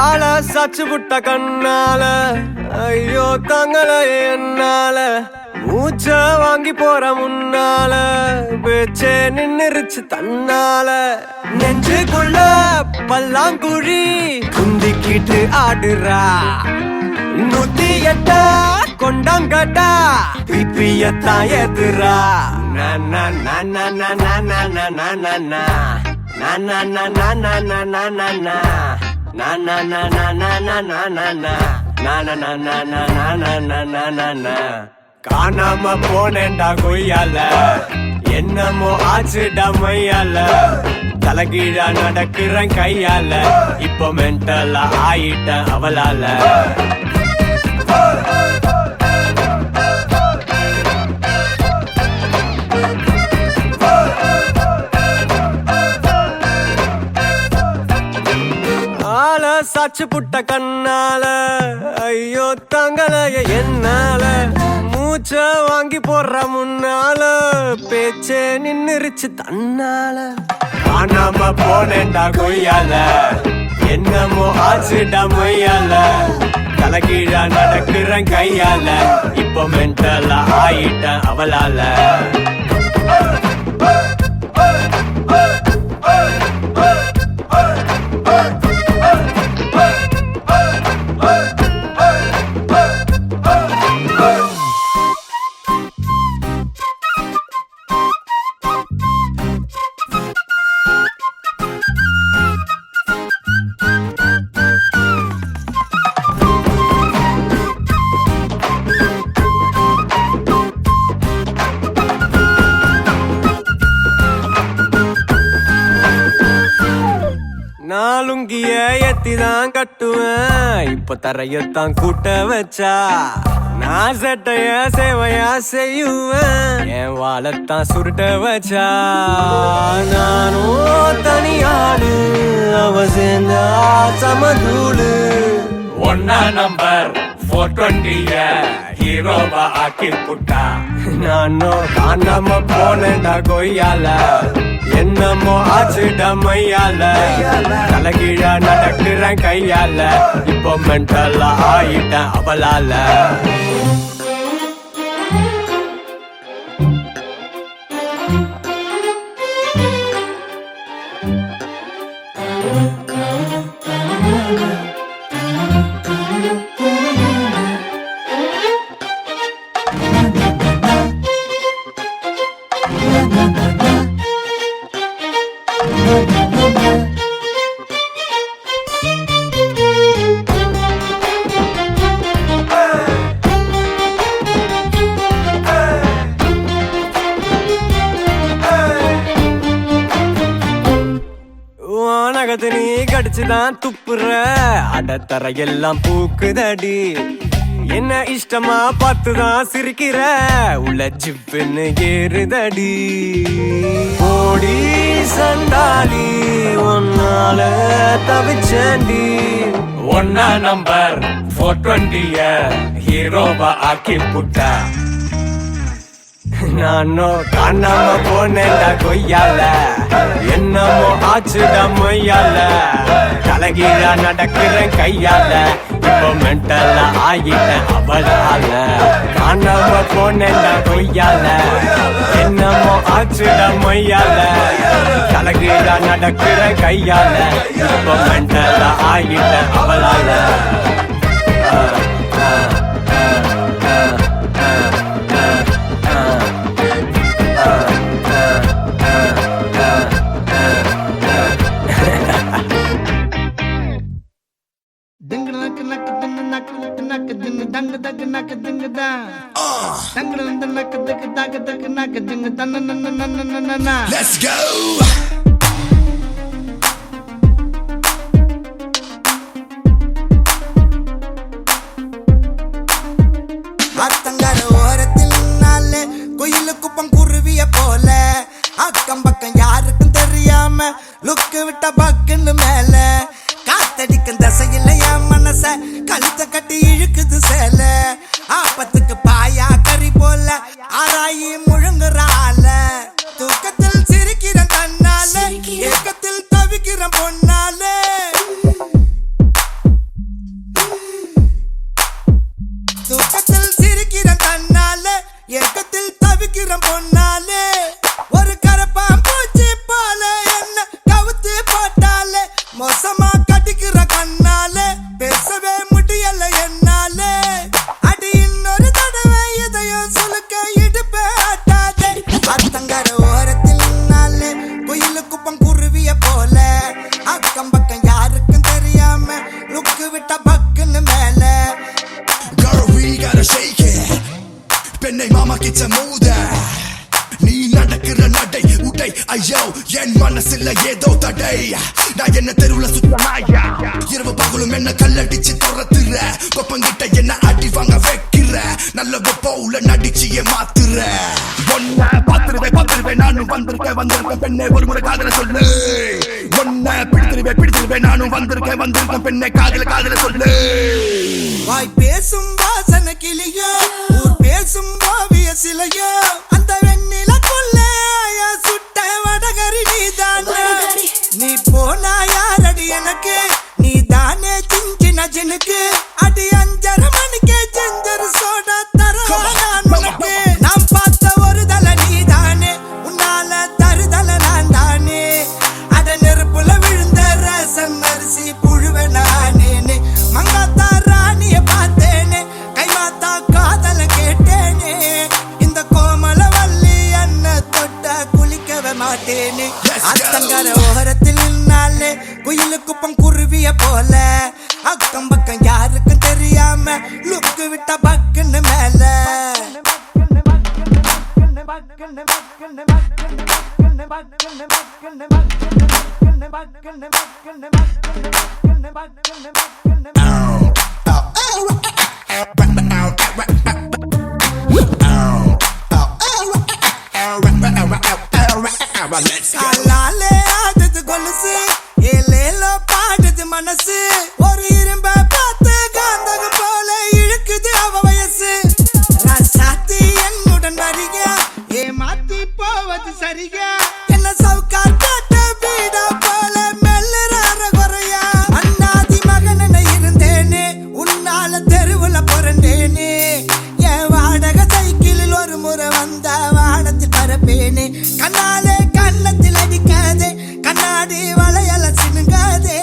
ஆள சச்சு புட்ட கண்ணால ஐயோ தங்கள என்னால மூச்ச வாங்கி போற முன்னால பேச்சே நின்னுருச்சு தன்னால நெஞ்சுக்குள்ள பல்லாங்குழி குந்திக்கிட்டு ஆடுறா 108 கொண்டாங்கடா பிப்பியத்தான் எதிரா காணாம போனேன்டா கொய்யால என்னமோ ஆச்சுடா மையால தலைகீழா நடக்கிறேன் கையால இப்போ மென்டலா ஆயிட்டேன் அவளால சாச்சு புட்ட கண்ணால ஐயோ தங்களைய என்னால மூச்ச வாங்கி போடுற முன்னால பேச்சே நின்னுருச்சு தன்னால காணாம போனேன்டா கொய்யால என்னமோ ஆச்சுடா மையால தலைகீழா நடக்கிறேன் கையால இப்போ மென்டலா ஆயிட்டேன் அவளால நாலுங்கிய எத்திதான் கட்டுவேன் இப்ப தரையத்தான் கூட்ட வச்சா நான் சட்டைய சேவையா செய்யுவேன் என் வாழத்தான் சுருட்ட வச்சா நானும் தனியாளு அவ சேர்ந்தா சமதூளு ஒன்னா நம்பர் 420 ஹீரோவா ஆக்கி புட்டா நானும் காணாம போனேன்டா கொய்யால என்னமோ ஆச்சுடா மையால தலைகீழா நடக்கிறேன் கையால இப்போ மென்டலா ஆயிட்டேன் அவளால நகத்து நீ கடிச்சுதான் துப்புற அடத்தர எல்லாம் பூக்குதடி என்ன இஷ்டமா பார்த்துதான் சிரிக்கிற உள்ள ஜிப்புன்னு ஏறுதடி ஓடி சண்டாளி ஒன்னால தவிச்சேண்டி ஒன்னா நம்பர் 420 ஹீரோவா ஆக்கி புட்டா நானும் காணாம போனேன்டா கொய்யால என்னமோ ஆச்சுடா மையால தலைகீழா நடக்கிறேன் கையால இப்போ மென்டலா ஆயிட்டேன் அவளால காணாம போனேன்டா கொய்யால என்னமோ ஆச்சுடா மையால தலைகீழா நடக்கிறேன் கையால இப்போ மென்டலா ஆயிட்டேன் அவளால Let's go. அத்தங்கர ஓரத்தில் நாளே கோயிலு குப்பம் குருவிய போல அக்கம் பக்கம் யாருக்கும் தெரியாம லுக்கு விட்ட பக்குன்னு மேல காத்தடிக்கும் தசையில் என் மன மனச கழுத்த கட்டி இழுக்குது சேல ஆப்பத்துக்கு பாயா கறி போல ஆராயி முழுங்குறால தூக்கத்தில் சிரிக்கிற தன்னால ஏக்கத்தில் தவிக்கிற பொன்னால தூக்கத்தில் சிரிக்கிற தன்னால ஏக்கத்தில் தவிக்கிற பொன்னாலே ஒரு கரப்பான் பூச்சி போல என்ன கவுத்து போட்டாலே மோசமா கட்டிக்கிற கண்ணாலே பேசவே முடியல என்னாலே அடி இன்னொரு தடவை எதையும் சுலுக்க இடுப்பே ஆட்டாதே அத்தங்கர ஓரத்தில் நாளே குயிலு குப்பம் குருவிய போல அக்கம் பக்கம் யாருக்கும் தெரியாம லுக்கு விட்ட பக்குன்னு மேல Girl, we gotta shake it. பெண்ணை மாமா கிச்ச மூத நீ நடக்கிற நடை உடை ஐயோ என் மனசுல ஏதோ தடை நான் என்ன தெருவுல சுத்தமாயா இரவு பகலும் என்ன கல்லடிச்சு துரத்துற கொப்பங்கிட்ட என்ன அடி வாங்க வைக்கிற நல்ல போல நடிச்சிய மாத்துற ஒன்ன பாத்துருவேன் நானும் வந்திருக்கேன் பெண்ணே ஒரு முறை காதல சொல்லு ஒன்ன பிடிச்சிருவேன் நானும் வந்திருக்கேன் பெண்ணே காதல சொல்லு வாய் பேசும் வாசன கிளியோ ஊர் பேசும் ஓவிய சிலையோ அந்த வெண்ணிலக்குள்ள சுட்ட வடகரி நீதானே நீ போனா யாரடி எனக்கு நீ தானே சின்ன ஜினுக்கு அடி 5:30 மணிக்கு ஜிஞ்சர் சோடா தரவா நான் உனக்கு நான் பார்த்த ஒரு தலை நீதானே உன்னால தருதல நான் தானே அட நெருப்புல விழுந்த ரசம் அரிசி புழுவ நானேனே மங்காத்தா ராணிய பார்த்தேனே கைமாத்தா காதல கேட்டேனே இந்த கோமல வள்ளி அண்ண தொட்ட குளிக்கவே மாட்டேனே அத்தங்கர ஓரத்தில் நின்னாலே குயிலு குப்பம் குருவிய போல அக்கம் பக்கம் யாருக்கும் தெரியாம லுக்கு விட்ட பக்குன்னு மேல காலாலே ஆடுது கொலுசு ஏலேலோ பாடுது மனசு ஒரு இரும்ப பார்த்து காந்தகம் போல இழுக்குது அவ வயசு ராசாத்தி என்னுடன் வரியா ஏமாத்தி போவது சரியா என்ன சவுக்கார் காட்ட வீடா போல மெல்லுறார குறையா அண்ணாதி மகன இருந்தேனே உன்னால தெருவுல புரண்டேனே என் வாடகை சைக்கிளில் ஒரு முறை வந்த வானத்தில் பரப்பேனே கண்ணாலே கண்ணத்தில் அடிக்காதே கண்ணாடி வளையல சினுங்காதே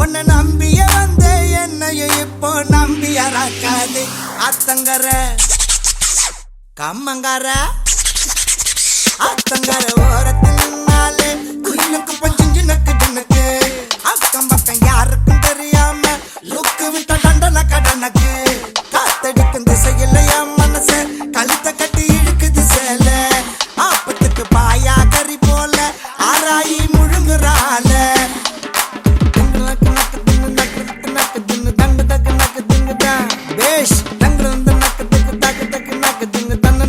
உன்னை நம்பிய வந்தே என்னையும் இப்போ நம்பியறாக்காதே அத்தங்கர கம்மங்கார அத்தங்கர ஓரத்தில் நின்னாலே குயிலுக்கு பஞ்சு நக்கு தின்னுக்கு அக்கம் பக்கம் யாருக்கும் தெரியாம லுக்கு விட்ட தண்டன கடனுக்கு காத்தடிக்கும் திசையில் என் மனச கழுத்த கட்டி இழுக்குது சேல ஆப்பத்துக்கு பாயா கறி போல ஆராயி முழுங்குறால பேஷ் நக்கு தன்னு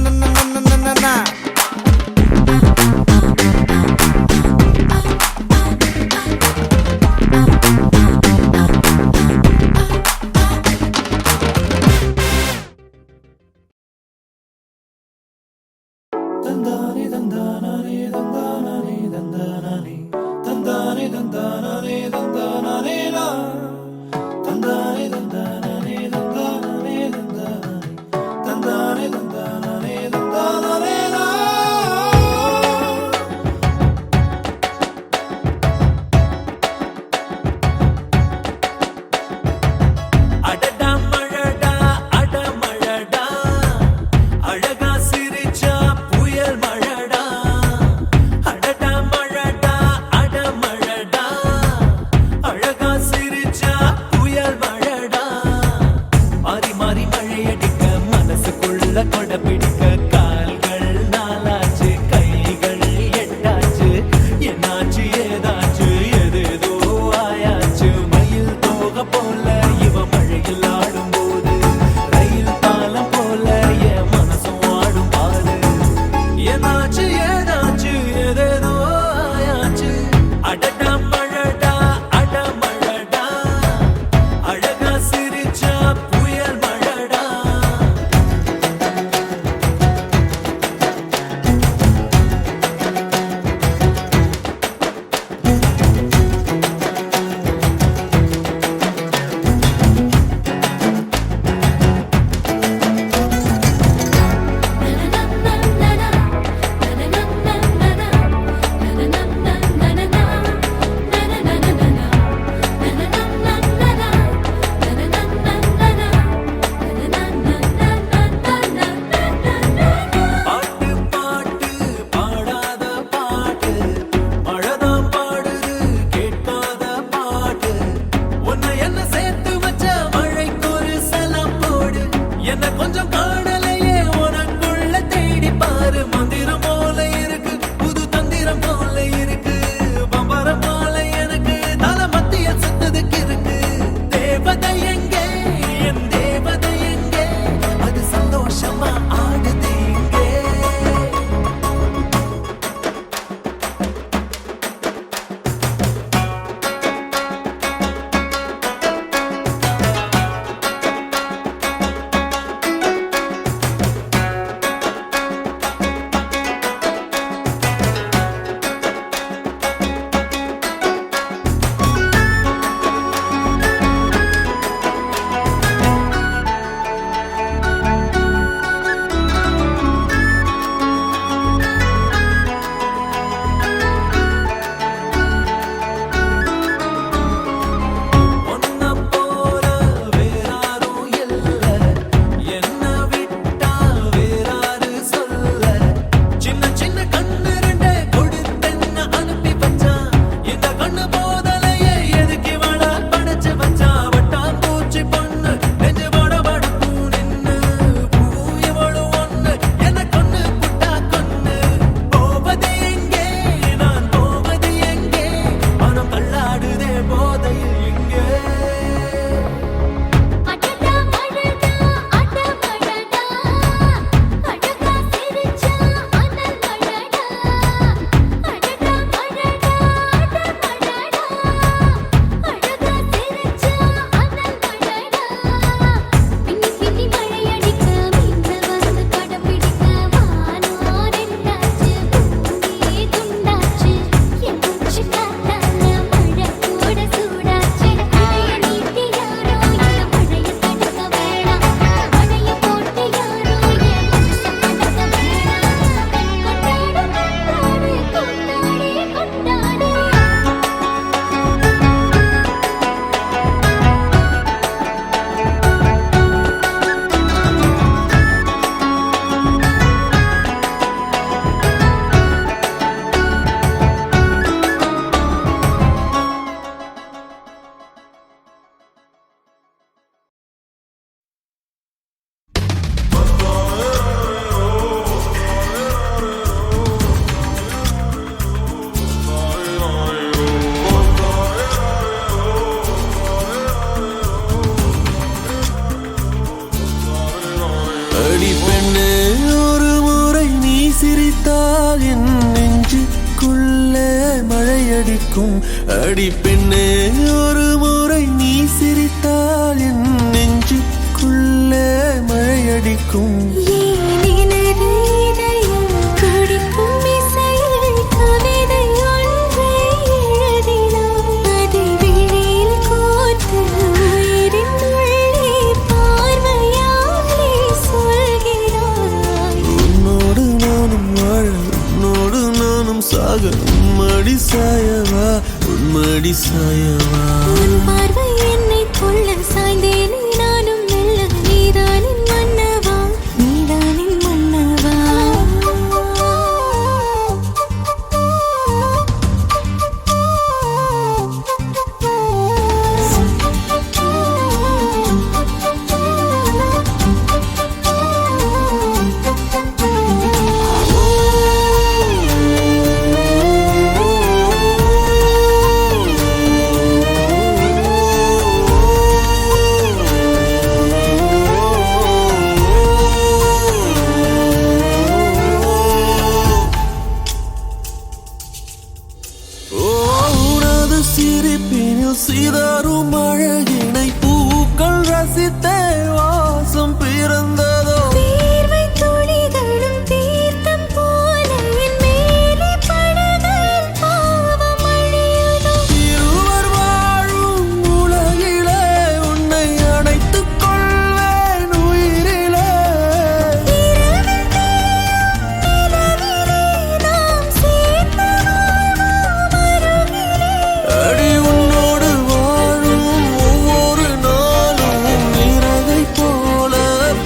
சிரித்தால் என் நெஞ்சுக்குள்ளே மழையடிக்கும் அடி பெண்ணே ஒரு முறை நீ சிரித்தால் என் நெஞ்சுக்குள்ளே மழையடிக்கும் உன்மடி சாயவா உன்மடி சாயவா உன் பார்வை என்னை கொள்ள சாய்ந்தேனே நானும் மெல்ல நீதானின் மன்னவா நீதானின் மன்னவா சிதறும் அழகினை பூக்கள் ரசித்தே வாசம் பிறந்ததோ தீர்வை துளிகளும் தீர்த்தம் போல என் மேலே படுதல் பாவம் அழியுதோ இருவர் வாழும் உலகிலே உன்னை அணைத்துக் கொள்வேன் உயிரிலே இரவில் தேயும் நிலவிலே நாம் சேர்ந்து வாழ்வோம் அருகிலே அடி உன்னோடு வாழும் ஒவ்வொரு நாளும் நிறவை போல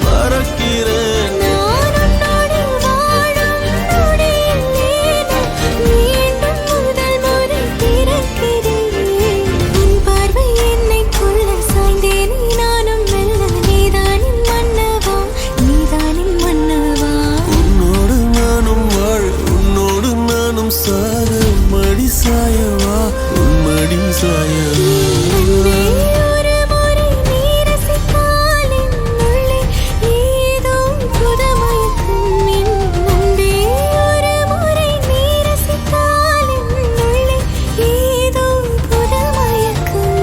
பறக்கிறேன் நான் உன்னோடு வாழும் நொடியில் மீண்டும் முதல் முறை பிறக்கிறேன் உன் பார்வை என்னை கொள்ள சாய்ந்தேனே நானும் மெல்ல நீதானின் மன்னவா நீதானின் மன்னவா உன்னோடு நானும் வாழ உன்னோடு நானும் சாக மடி சாயவா உன்மடி சாயவா அன்பே ஒரு முறை நீ ரசித்தால் என் உள்ளே ஏதோ புதுமயக்கம் என் அன்பே ஒரு முறை நீ ரசித்தால் என் உள்ளே ஏதோ புதுமயக்கம்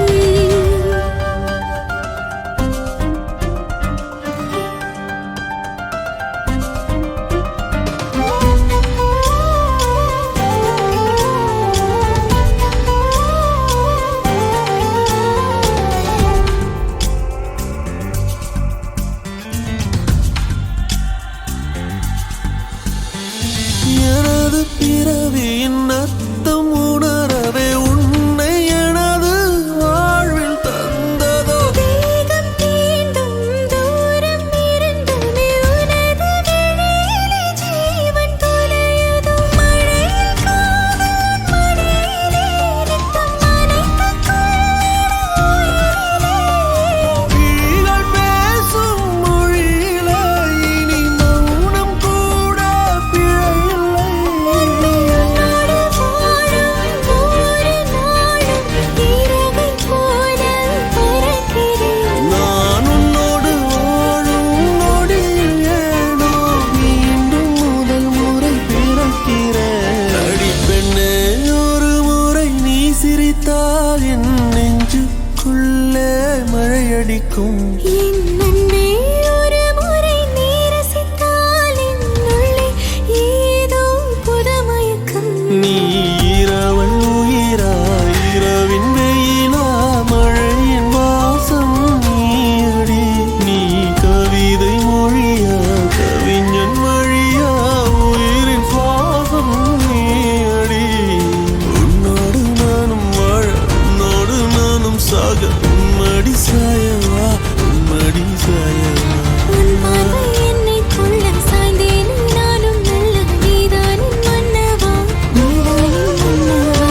எனது பிறவியின் அர்த்தம் உணரவே உன்னை எனது வாழ்வில் தந்ததோ வேகம் தீண்டும் தூரம் இருந்துமே உனது விழியிலே ஜீவன் தொலையுதோ மழையில் காதல் மடியிலே ரத்தம் நனைத்துக் கொள்ளிட உயிரிலே விழிகள் பேசும் மொழியிலே இனி மௌனம் கூட பிழையில்லை உன்னோடு வாழும் ஒவ்வொரு நாளும் இரவை போல பறக்கிறேன் நான் உன்னோடு வாழும் நொடியில் ஏனோ மீண்டும் முதல் முறை பிறக்கிறேன் அடி பெண்ணே ஒரு முறை நீ சிரித்தால் என் நெஞ்சுக்குள்ளே மழையடிக்கும் என் அன்பே ஒரு முறை நீ ரசித்தால் என் உள்ளே ஏதோ புதுமயக்கம் நீ இரவல் உயிரா இரவின் வெயிலா மழையின் வாசம் நீயடி நீ கவிதை மொழியா கவிஞன் வழியா உயிரின் சுவாசம் நீயடி உன்னோடு நானும் வாழ உன்னோடு நானும் சாக உன்மடி சாயவா உன்மடி சாயவா உன் பார்வை என்னை கொள்ள சாய்ந்தேனே நானும் மெல்ல நீதானின் மன்னவா நீதானின் மன்னவா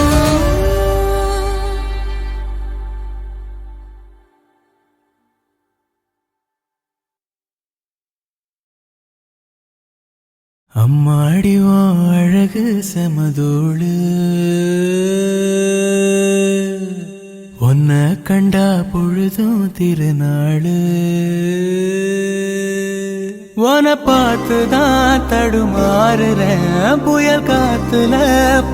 அம்மாடி உன் அழகு செமதோடு உன்னை கண்டா பொழுதும் திருநாளு உன பார்த்துதான் தடுமாறுறேன், புயல் காத்துல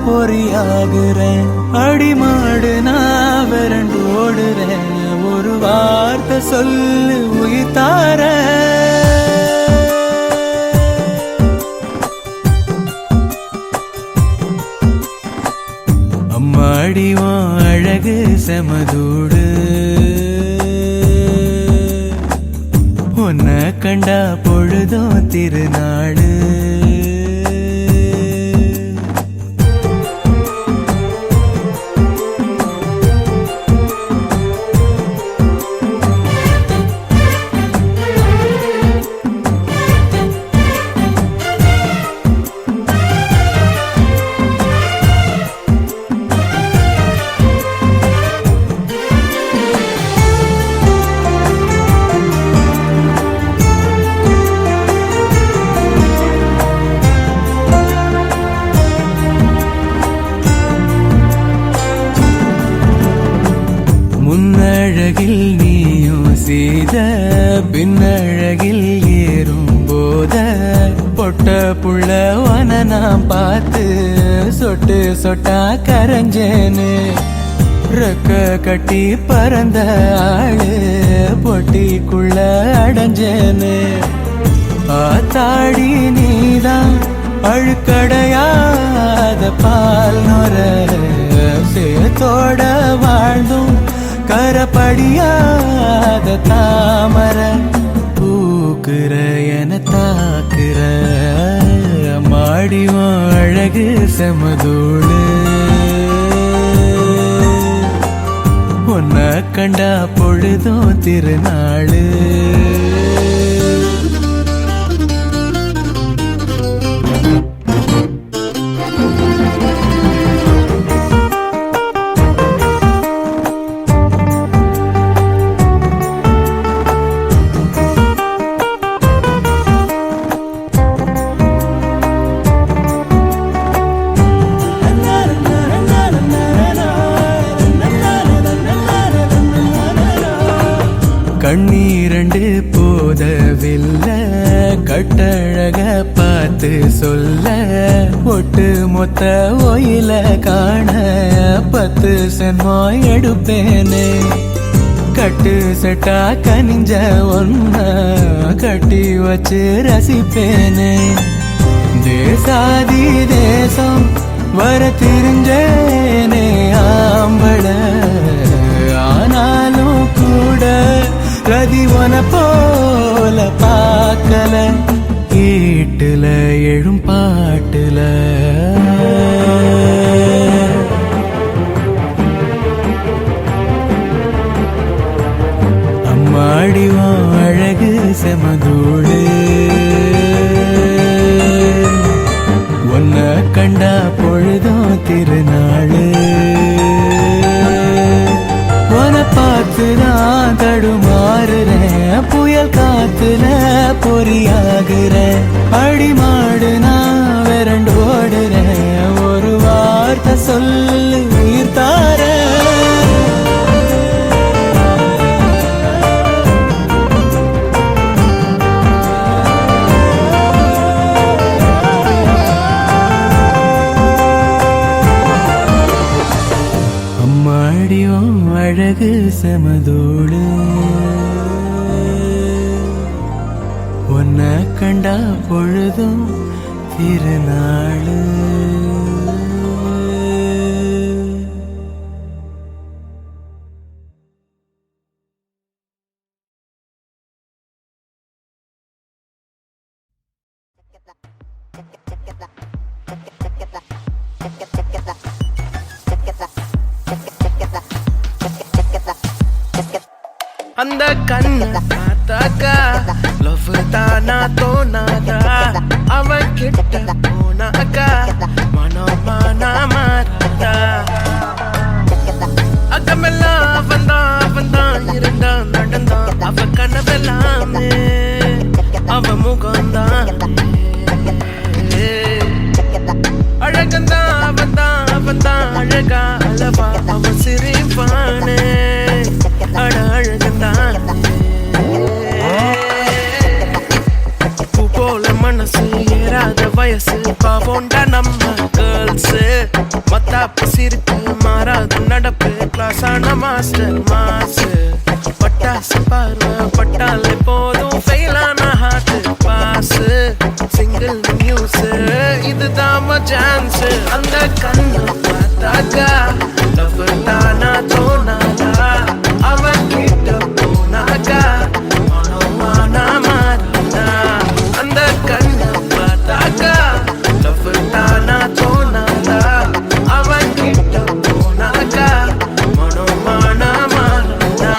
பொறியாகுறேன். அடிமாடு நான் விரண்டு ஓடுறேன், ஒரு வார்த்தை சொல்லு உயிர் தாரேன். அம்மாடி உன் அழகு செமதூடு, உன்னை கண்டா பொழுதும் திருநாடு. முன்னழகில் நீயும் செய்த பின்னழகில் ஏறும் போத பொட்ட புள்ளவன நான் பார்த்து சொட்டு சொட்டா கரைஞ்சேன்னு. ரெக்க கட்டி பறந்த ஆளு பொட்டிக்குள்ள அடைஞ்சேன்னு. ஆத்தாடி நீதான் அழுக்கடையாத பால் நொர சேத்தோட வாழ்ந்தும் கரப்படியாத தாமர பூக்குற என தாக்குற மாடியும் அழகு செமதூடு. உன்னை கண்டா பொழுதும் திருநாளு. கண்ணீரண்டு போதவில்லை, கட்டழக பார்த்து சொல்ல ஒட்டு மொத்த ஒயில காண 10 சென்மம் எடுப்பேனே. கட்டு செட்டா கனிஞ்ச ஒன்ன கட்டி வச்சு ரசிப்பேனே. தேசாதி தேசம் வர தெரிஞ்சேனே ஆம்பள, ஆனாலும் கூட ரதிவன போல பார்க்கல. கேட்டுல எழும் பாட்டுல அம்மாடிவான் அழகு செமதூடு. உன்னை கண்டா பொழுதும் திருநாளு. உன பார்த்துதான் தடுமாறுறேன், புயல் காத்துல பொறியாகுறேன். அடிமாடு நான் விரண்டு ஓடுறேன், ஒரு வார்த்தை சொல்லு உயிர் தாரேன். அம்மாடியும் அழகு செமதோடு. உன்னை கண்டா பொழுதும் திருநாளு. அந்த கண்ணு பார்த்தாக்கா லவ் தானா தோணாதா, அவன் கிட்ட போனாக்கா மனமானா மாறாதா. அக்கமெல்லாம் அவன்தான் இருந்தான் நடந்தான், அவ கனவெல்லாமே அவ முகம்தான். அழகந்தான் அவன்தான் அழகா அளவா அவன் சிரிப்பானே. அழகந்தான் பூ வயசு பாவோண்டா நம்ம கேர்ள்ஸ் மத்தாப்பு சிரிப்பு மாறாத நடப்பு கிளாஸான மாஸ்டர் மாசு பட்டாசு பார்வை பட்டாலே போதும் ஃபெயிலான ஹார்ட் பாஸ் சிங்கிள் நியூஸ் இதுதான் சான்ஸ் அந்த கண்ணு பார்த்தாக்கா லவ் தானா தோணாதா அவன் கிட்ட போனாக்கா மனோமானா மாறினா அந்த கண்ணு பார்த்தாக்கா லவ் தானா தோணாதா அவன் கிட்ட போனாக்கா மனோமானா மாறினா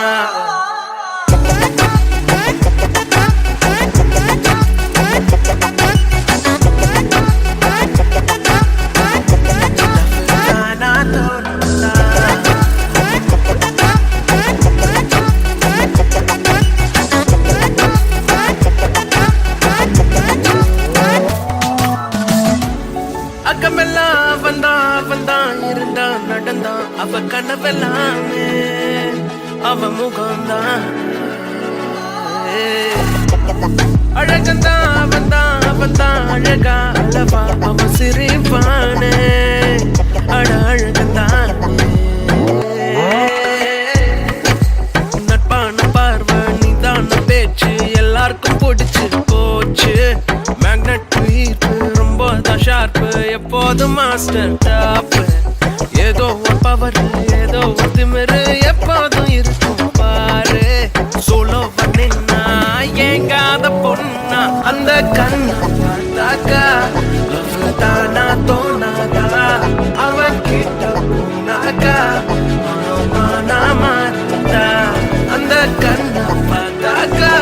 அக்கமெல்லாம் வந்தான் இருந்தான் நடந்தான் அவ கனவெல்லாமே அவ முகம்தான் அழகந்தான் வந்தான் அழகா அளவா அவ சிரிப்பானே அட அழகந்தான் நட்பான பார்வை நீதான பேச்சு எல்லாருக்கும் பிடிச்சு போச்சு மேக்னெட் ஈர்ப்பு ரொம்ப தான் ஷார்ப்பு எப்போதும் மாஸ்டர் டாப் ஏதோ ஒரு பவர் ஏதோ ஒரு திமிரு எப்போதும் இருக்கும் பாரு சோலோ பண்ணினா ஏங்காத பொண்ணா அந்த கண்ணா பார்த்தாக்கா லவ் தானா தோணாதா அவன் கிட்ட போனாக்கா மனோமானா மாறிட்டா அந்த கண்ணா பார்த்தாக்கா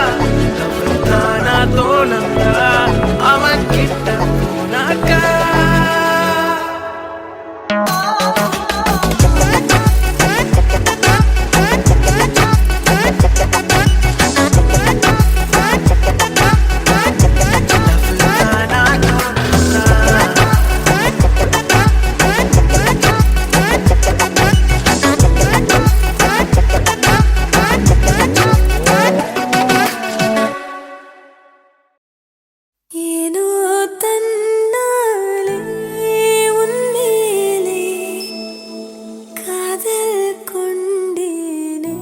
லவ் தானா தோணாதா அவன் கிட்ட போனாக்கா ஏனோ தன்னாலே உன்மேலே காதல் கொண்டேனே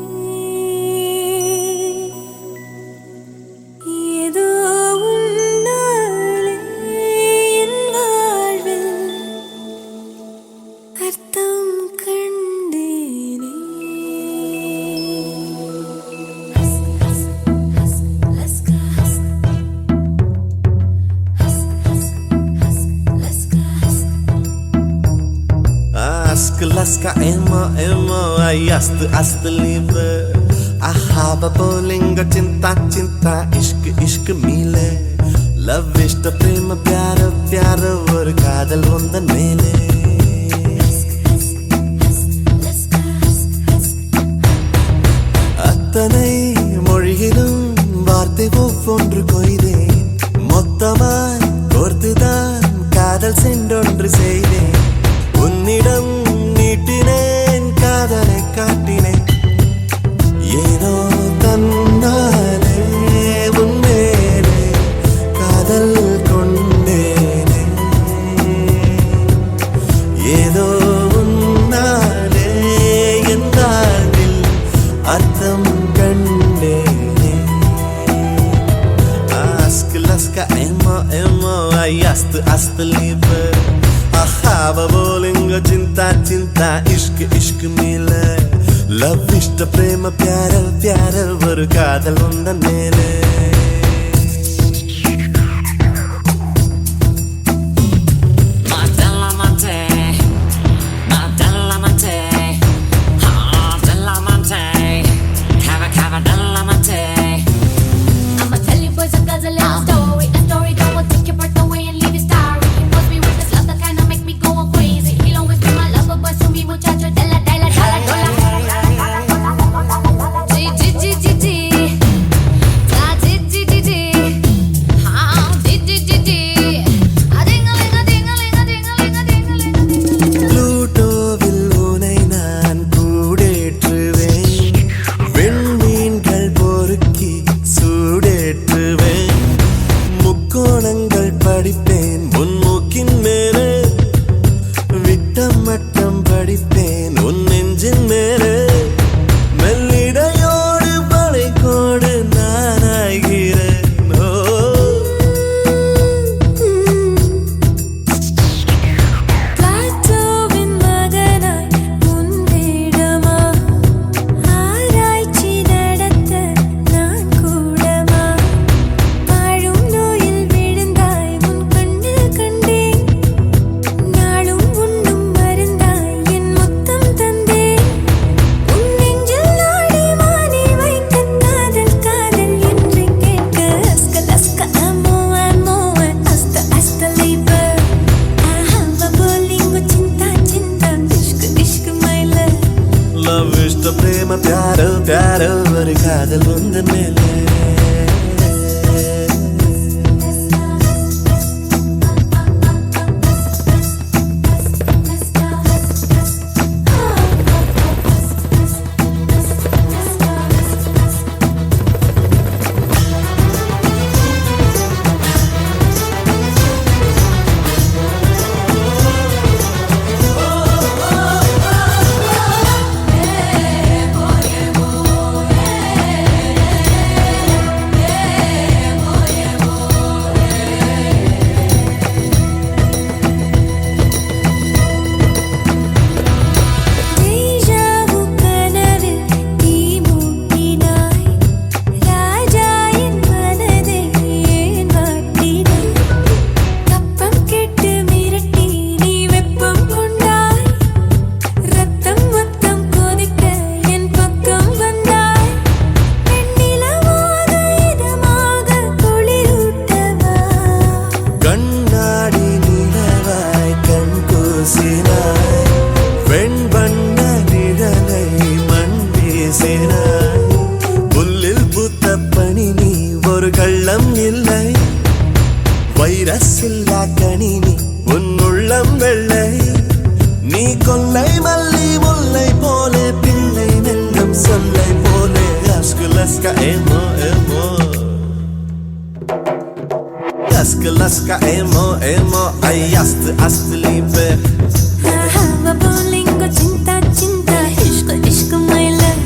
ஏதோ உன்னாலே என் வாழ்வில் அர்த்தம் கண்டேனே Laska emo ay ast liebe ahaba bolinga cinta ishq mile love ishta prema pyara or kaadal ondan mele attanai mozhigilum vaarthai ovvondru koideen mottamaai korthudan kaadal sendondru seideen உன்னிடம் நீட்டினேன் காதலை காட்டினேன் ஏனோ தன்னாலே உன்மேலே காதல் கொண்டேனே ஏதோ உன்னாலே என் வாழ்வில் அர்த்தம் கண்டேனே laska emo ay ast liebe ahava bolinga cinta ishq mile love ishta prema pyara varu kaadal ondan mele I'ma tell you boys and girls a little story. A story that will take your breath away and leave you starry. He must be with this love that kinda make me go crazy. He'll always be my lover, but to me muchacho della della della della. G G G G G, da G G G G, ha G G G G, a ding a ling a ding a ling a ding a ling a ding a ling a ding. Pluto will unai naan koodetruven venmeengal porukki சூடேற்றுவேன் முக்கோணங்கள் படிப்பேன் முன் உள்ளம் இல்லை virus இல்லா கணினி உன் உள்ளம் வெள்ளை நீ கொல்லை மல்லி முல்லை போலே பிள்ளை நெஞ்சம் சொல்லை போலே அஸ்குலஸ்கா ஏமோ ஏமோ அஸ்குலஸ்கா ஏமோ ஏமோ ஐ அஸ்து அஸ்து லீபே bolingo cinta cinta ishq ishq my love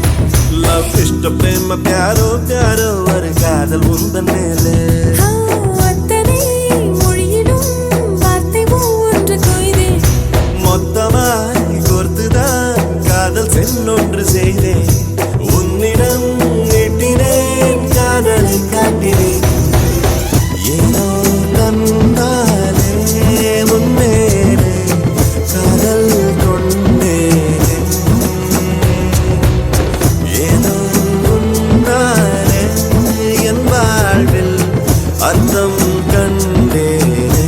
love இஷ்ட பிரேம प्यारो प्यारो ஒரு காதல் உந்தன் மேலே அத்தனை மொழியிலும் வார்த்தை ஒன்று கொய்தே மொத்தமாய் கோர்த்துதான் காதல் சென்னொன்று செய்தேன் உன்னிடம் நீட்டினேன் காதலை காட்டினேன் ஏனோ தன்னாலே முன்னேறே காதல் கொண்டேனே ஏதோ உன்னாலே என் வாழ்வில் அர்த்தம் கண்டேனே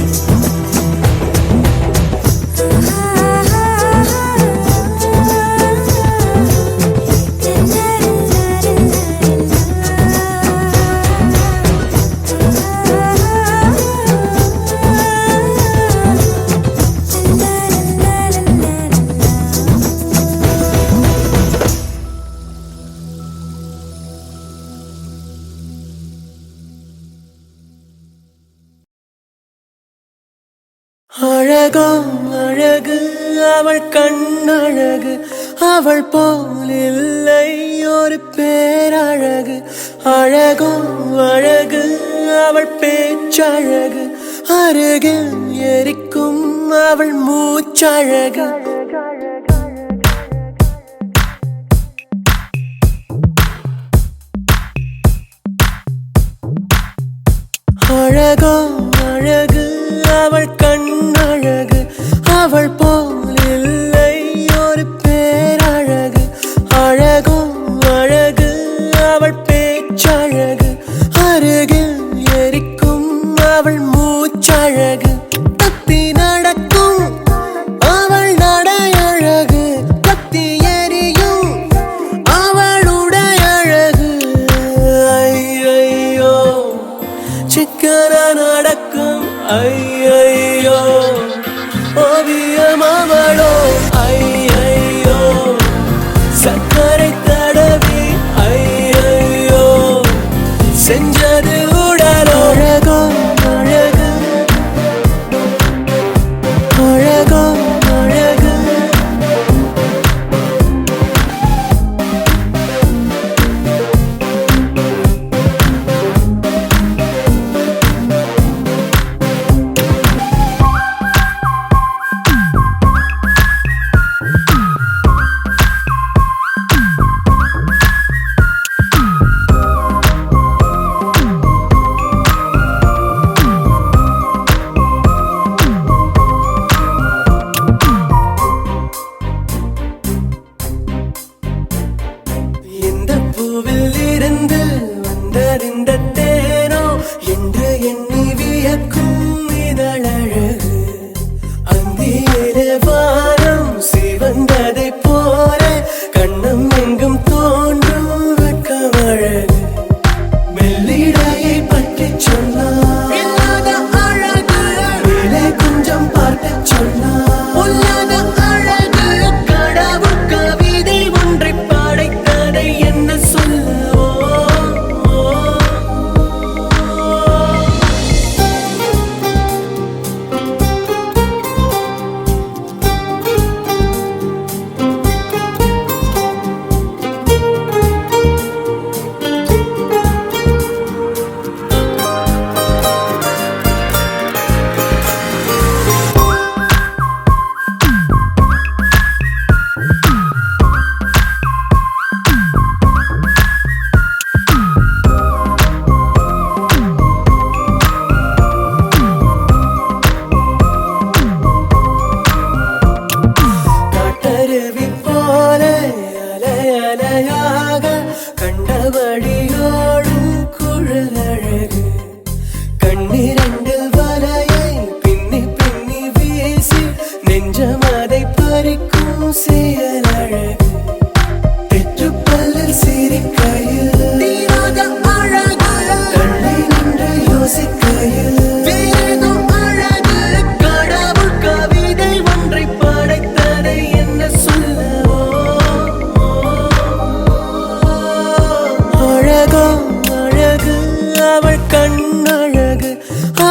அழகோ அழகு அவள் கண்ணழகு அவள் போல் இல்லை ஒரு பேரழகு அழகோ அழகு அவள் பேச்சழகு அருகில் எரிக்கும் அவள் மூச்சழகு அழகோ அழகு அவள் கண்ணழகு அவள் போல் இல்லை ஒரு பேரழகு அழகோ அழகு அவள் பேச்சழகு அருகில் எரிக்கும் அவள் மூச்சழகு தப்பி நடக்கும் அவள் நடையழகு கத்தி எரியும் அவளுடைய அழகு ஐயோ சிக்கன நடக்கும் ஐயோ ஓவியம் அவளோ ஐயோ சக்கரை தடவி ஐயோ செஞ்சது உடலோ அழகோ அழகு அழகோ அழகு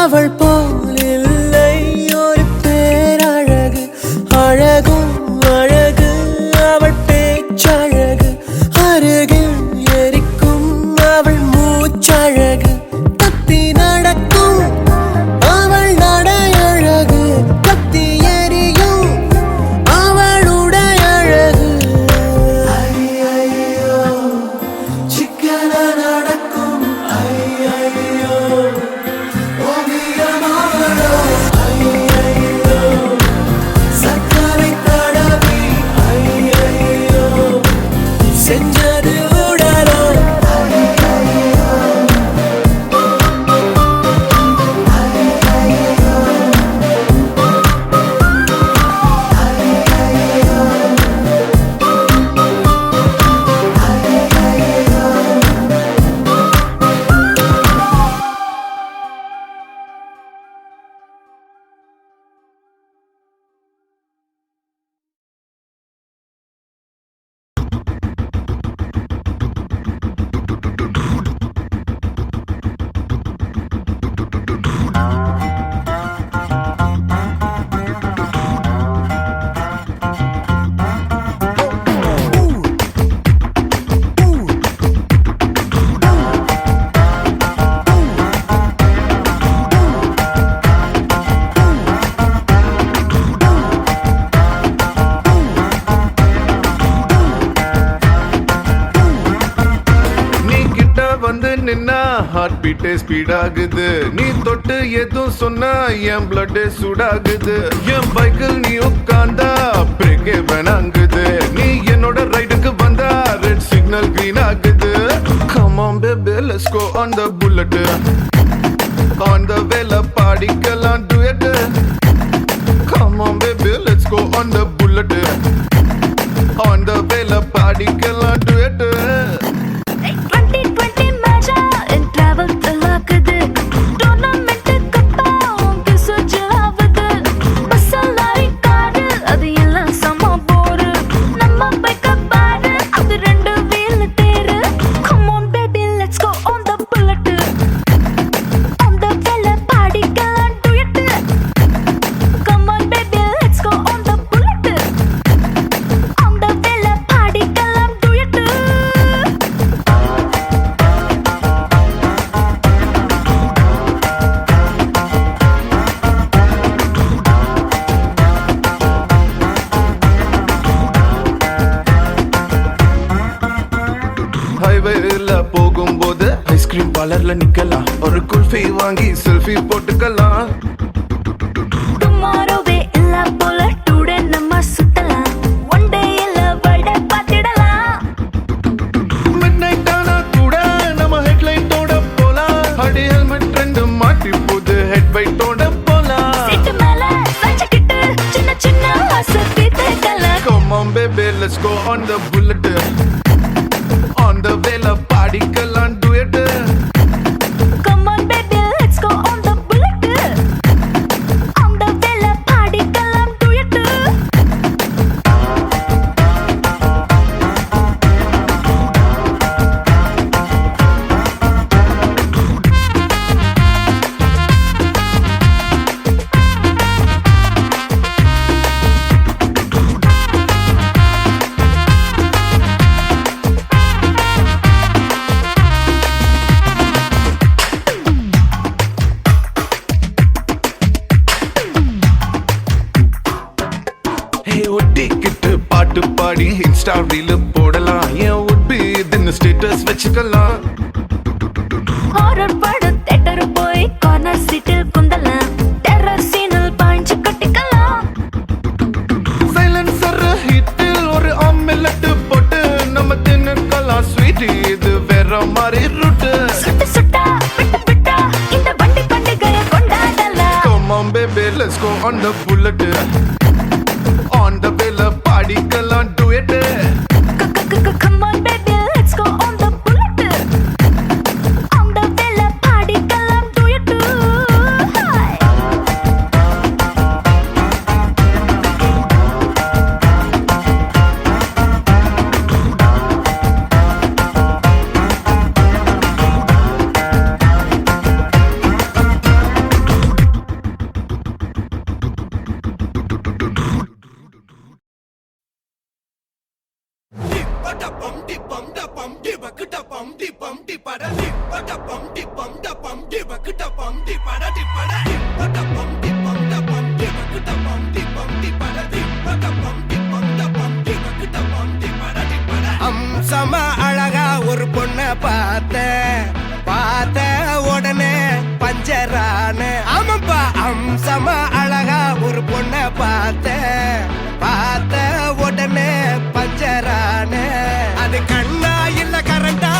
அவள் போல் இல்லை ஒரு பேரழகு அழகும் அழகு அவள் பேச்சழகு அருகில் எரிக்கும் அவள் மூச்சழகு கத்தி நடக்கும் அவள் நடையழகு கத்தி எரியும் அவளுடைய அழகு ஐயையோ சிக்கன நடக்கும் ஐயையோ ஓவியமாவளோ ஐயையோ சக்கரை தடவி ஐயையோ செஞ்சது உடலோ நீ கிட்ட வந்து நின்னா ஹார்ட் பீட்டே ஸ்பீட் ஆகுது நீ தொட்டு எதுவும் சொன்னா என் பிளட் சூடாகுது என் பைக்கில் நீ உட்கார்ந்தா பிரேக்கே வேணாங்குது நீ என்னோட ரைடுக்கு வந்தா ரெட் சிக்னல் கிரீன் ஆகுது come on baby let's go on the bullet on the vela பாடிக்கலாம் duet come on baby let's go on the bullet on the vela பாடிக்கலாம் duet 2020 மேஜா in travel தலாக்குது டோர்னமெண்ட் கப்பா உங்க சுஜலாவது மசாலாரி காடு அது எல்லாம் சம போரு நம்ம பைக்க பாடு அது ரெண்டு வீல் தேரு come on baby let's go on the bullet on the vela பாடிக்கலாம் duet come on baby let's go on the bullet on the vela பாடிக்கலாம் duet ஹைவேல போகும்போது ஐஸ்கிரீம் பார்லர்ல நிக்கலாம் ஒரு குல்ஃபி வாங்கி செல்ஃபி போட்டுக்கலாம் டுமாரோவே இல்ல போல டுடே நம்ம சுத்தலாம் ஒன் டே இல்ல வட பாத்திடலாம் மிட் நைட் ஆனா கூட நம்ம ஹெட்லைட்டோட போலாம் அடி ஹெல்மெட் ரெண்டு மாட்டி போது ஹெட் பைட்டோட போலாம் சீட்டு மேல வச்சுக்கிட்டு சின்ன சின்ன வசதி தேக்கலாம் come on baby let's go on the bullet on the vela பாடிக்கலாம் duet come on baby let's go on the bullet on the vela பாடிக்கலாம் duet hey ஒட்டிக்கிட்டு பாட்டு பாடி இன்ஸ்டா ரீல் போடலாம் ஏன் would be இதுன்னு ஸ்டேட்டஸ் வச்சுக்கலாம் ஹாரர் படம் theatre போய் கார்னர் சீட்டில் குந்தலாம் டெரர் சீனில் பாஞ்சு கட்டிக்கலாம் சைலன்சர் ஹிட்டில் ஒரு ஆம்லெட் போட்டு நம்ம தின்னுக்கலாம் ஸ்வீட் இது வேற மாதிரி ரூட்டு சுட்டு சுட்டா விட்டு விட்டா இந்த வண்டி பண்டிகையை கொண்டாடலாம் come on baby let's go on the bullet on the vela பாடிக்கலாம் duet come on baby let's go on the bullet on the vela பாடிக்கலாம் duet hi டி பட பட பம் டி பம் ட பம் டி பக்குட பம் டி பட டி பட பட பம் டி பம் ட பம் டி பக்குட பம் டி பட டி பட பம் டி பம் ட பம் டி பக்குட பம் டி பட டி பட அம்சமா அழகா ஒரு பொண்ண பார்த்த உடனே பஞ்சரான ஆமாப்பா அம்சமா அழகா ஒரு பொண்ண பார்த்த உடனே பஞ்சரான அது கண்ணா இல்ல கரண்டா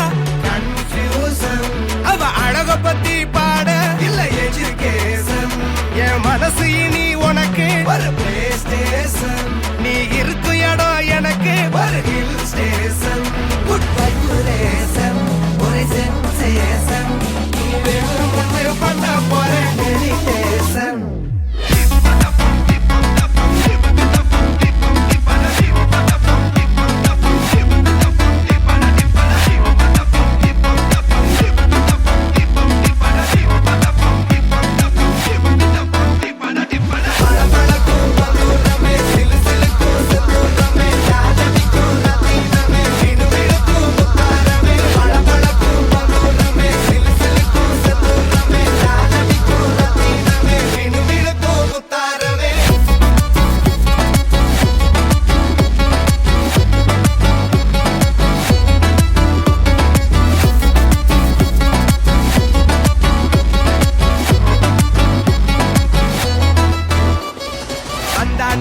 கன்ஃபியூசன் அவ அழக பத்தி பாட இல்ல எஜுகேஷன் என் மனசு இனி உனக்கு ஒரு பிளே ஸ்டேஷன் நீ இருக்கும் இடம் எனக்கு ஒரு ஹில் ஸ்டேஷன் குட் வைப்ரேஷன் ஒரு சென்சேஷன் நீ வேணும் ஒன்று பண்ண போற மெடிடேஷன்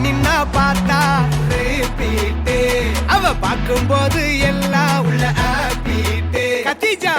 நின்னா பார்த்தா ரிப்பீட் அவ பார்க்கும்போது எல்லாம் உள்ள ஹாப்பிட் கத்திஜா